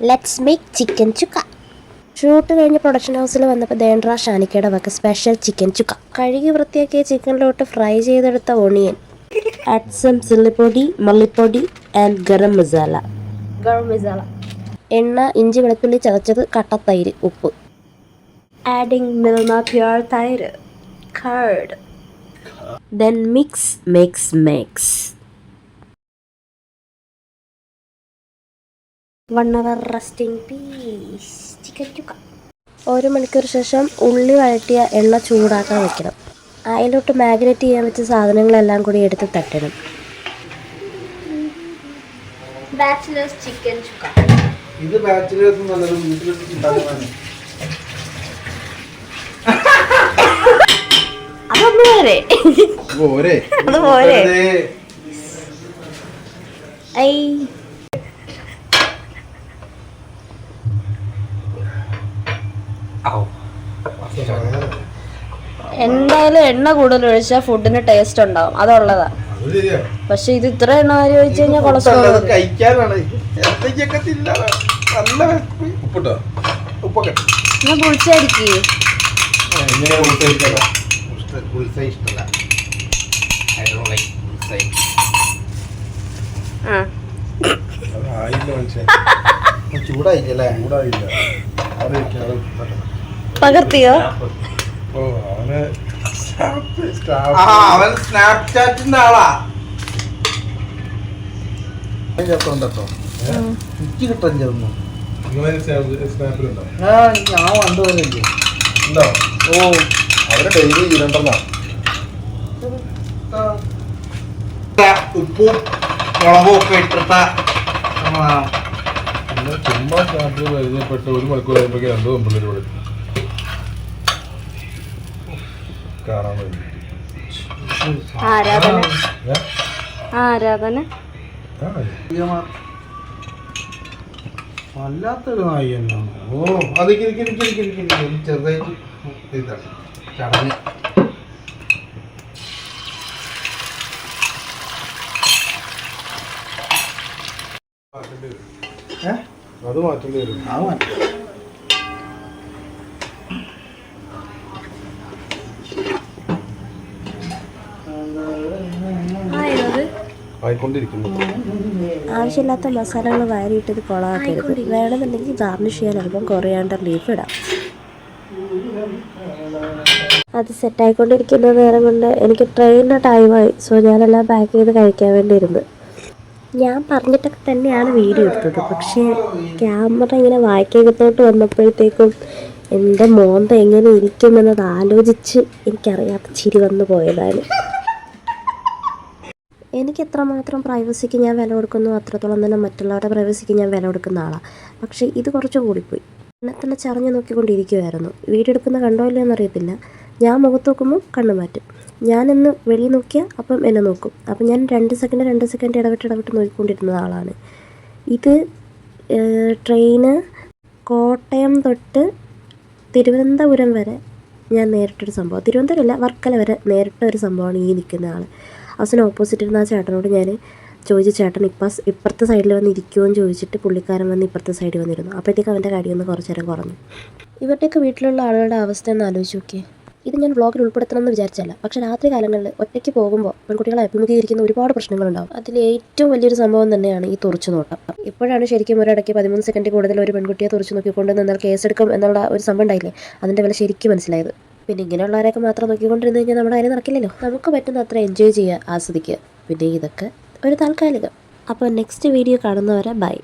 Let's make chicken chukka. Shoot കഴിഞ്ഞ് production ഹൗസിൽ വന്നപ്പോൾ ദേണ്ട്ര ഷാനിക്കയുടെ വക സ്പെഷ്യൽ ചിക്കൻ ചുക്ക. കഴുകി വൃത്തിയാക്കിയ ചിക്കനിലോട്ട് ഫ്രൈ ചെയ്തെടുത്ത ഓണിയൻ, ആഡ് സം ചില്ലിപ്പൊടി, മല്ലിപ്പൊടി ആൻഡ് ഗരം മസാല. എണ്ണ, ഇഞ്ചി വെളുത്തുള്ളി ചതച്ചത്, കട്ടത്തൈര്, ഉപ്പ്. ആഡിങ് മിൽമ പ്യുർ തൈര്, card. Then mix. One hour resting peace. Chicken chukka. 1 മണിക്കൂർ ശേഷം ഉള്ളി വഴറ്റിയ എണ്ണ ചൂടാക്കാൻ വെക്കണം. അതിലോട്ട് മാഗ്നേറ്റ് ചെയ്യാൻ വെച്ച സാധനങ്ങളെല്ലാം കൂടി എടുത്ത് തട്ടണം. Bachelors chicken chukka. ഇത് ബാച്ചിലേഴ്സ് നല്ലത് വീട്ടിൽ ഉണ്ടാക്കുന്നതാണ്. എന്തായാലും എണ്ണ കൂടുതൽ ഒഴിച്ചാൽ ഫുഡിന് ടേസ്റ്റ് ഉണ്ടാവും, അതുള്ളതാ. പക്ഷെ ഇത് ഇത്ര എണ്ണ വാരി ഒഴിച്ചു കഴിഞ്ഞാൽ കൊളസ്ട്രോൾ പൊളിച്ചായിരിക്കേ. പകർത്തിയോ? അവൻ സ്നാപ്ചാറ്റിന്റെ ആളാ. എനിക്ക് കിട്ടാൻ ചേർന്നു. ഞാൻ കണ്ടുപോയില്ലേ? ഓ, അവരെ ഡെയിലി ഇരണ്ടെണ്ണോ ഉപ്പും മുളകും ഒക്കെ ഇട്ടിട്ട ചുമ്മാ സ്നാപ്പ് പരിചയപ്പെട്ട് 1 മണിക്കൂർ കഴിയുമ്പോഴേക്കും 2 പെൺപിള്ളേരോട് കാണാൻ വേണ്ടി ആരാധന വല്ലാത്തൊരു നായി എന്നാണ്. ഓ, അത് ചെറുതായിട്ട് ഇതാണ് ചടങ്ങ്. അത് മാറ്റേണ്ടി വരും. ആ മാറ്റം ആയിക്കൊണ്ടിരിക്കുന്നു. ആവശ്യമില്ലാത്ത മസാലകൾ വാരിയിട്ടത് കൊളാക്കരുത്. വേണമെന്നുണ്ടെങ്കിൽ ഗാർണിഷ് ചെയ്യാൻ അല്പം കൊറിയാണ്ടർ ലീഫ് ഇടാം. അത് സെറ്റായിക്കൊണ്ടിരിക്കുന്ന നേരം കൊണ്ട് എനിക്ക് ട്രെയിനിൻ്റെ ടൈമായി. സോ ഞാനെല്ലാം പാക്ക് ചെയ്ത് കഴിക്കാൻ വേണ്ടി ഇരുന്ന്. ഞാൻ പറഞ്ഞിട്ടൊക്കെ തന്നെയാണ് വീഡിയോ എടുത്തത്. പക്ഷേ ക്യാമറ ഇങ്ങനെ വായിക്കകത്തോട്ട് വന്നപ്പോഴത്തേക്കും എൻ്റെ മോന്ത എങ്ങനെ ഇരിക്കുമെന്നത് ആലോചിച്ച് എനിക്കറിയാത്ത ചിരി വന്നു പോയതാണ്. എനിക്ക് എത്രമാത്രം പ്രൈവസിക്ക് ഞാൻ വില കൊടുക്കുന്നു അത്രത്തോളം തന്നെ മറ്റുള്ളവരുടെ പ്രൈവസിക്ക് ഞാൻ വില കൊടുക്കുന്ന ആളാണ്. പക്ഷേ ഇത് കുറച്ച് കൂടിപ്പോയി. എന്നെ തന്നെ ചറിഞ്ഞ് നോക്കിക്കൊണ്ടിരിക്കുമായിരുന്നു. വീഡിയോ എടുക്കുന്ന കണ്ടോ ഇല്ലയോ എന്നറിയത്തില്ല. ഞാൻ മുഖത്ത് നോക്കുമ്പോൾ കണ്ണ് മാറ്റും. ഞാനിന്ന് വെളിയിൽ നോക്കിയാൽ അപ്പം എന്നെ നോക്കും. അപ്പം ഞാൻ 2 സെക്കൻഡ് ഇടവിട്ട് നോക്കിക്കൊണ്ടിരുന്ന ആളാണ്. ഇത് ട്രെയിന് കോട്ടയം തൊട്ട് തിരുവനന്തപുരം വരെ ഞാൻ നേരിട്ടൊരു സംഭവം. തിരുവനന്തപുരമല്ല, വർക്കല വരെ നേരിട്ടൊരു സംഭവമാണ് ഈ നിൽക്കുന്ന ആൾ. അവസാനം ഓപ്പോസിറ്റ് ഇരുന്ന ആ ചേട്ടനോട് ഞാൻ ചോദിച്ചു, ചേട്ടൻ ഇപ്പുറത്തെ സൈഡിൽ വന്ന് ഇരിക്കുമോ എന്ന് ചോദിച്ചിട്ട് പുള്ളിക്കാരൻ വന്ന് ഇപ്പുറത്തെ സൈഡിൽ വന്നിരുന്നു. അപ്പോഴത്തേക്ക് അവൻ്റെ കാര്യമൊന്ന് കുറച്ച് നേരം കുറഞ്ഞു. ഇവരുടെയൊക്കെ വീട്ടിലുള്ള ആളുകളുടെ അവസ്ഥ ഒന്ന് ആലോചിച്ച് നോക്കിയേ. ഇത് ഞാൻ വ്ളോഗിൽ ഉൾപ്പെടുത്തണമെന്ന് വിചാരിച്ചല്ല. പക്ഷേ രാത്രി കാലങ്ങളിൽ ഒറ്റയ്ക്ക് പോകുമ്പോൾ പെൺകുട്ടികളെ അഭിമുഖീകരിക്കുന്ന ഒരുപാട് പ്രശ്നങ്ങളുണ്ടാവും. അതിൽ ഏറ്റവും വലിയൊരു സംഭവം തന്നെയാണ് ഈ തുറച്ചു നോട്ടം. ഇപ്പോഴാണ് ശരിക്കും ഒരിടയ്ക്ക് 13 സെക്കൻഡ് കൂടുതൽ ഒരു പെൺകുട്ടിയെ തുറച്ചു നോക്കിക്കൊണ്ട് നിന്നാൽ കേസെടുക്കും എന്നുള്ള ഒരു സംഭവം ഉണ്ടായില്ലേ, അതിൻ്റെ വില ശരിക്കും മനസ്സിലായത്. പിന്നെ ഇങ്ങനെയുള്ളവരെയൊക്കെ മാത്രം നോക്കിക്കൊണ്ടിരുന്ന് കഴിഞ്ഞാൽ നമ്മുടെ കാര്യം നടക്കില്ലല്ലോ. നമുക്ക് പറ്റുന്ന അത്ര എൻജോയ് ചെയ്യുക, ആസ്വദിക്കുക. പിന്നെ ഇതൊക്കെ ഒരു താൽക്കാലികം. അപ്പോൾ നെക്സ്റ്റ് വീഡിയോ കാണുന്നവരെ ബൈ.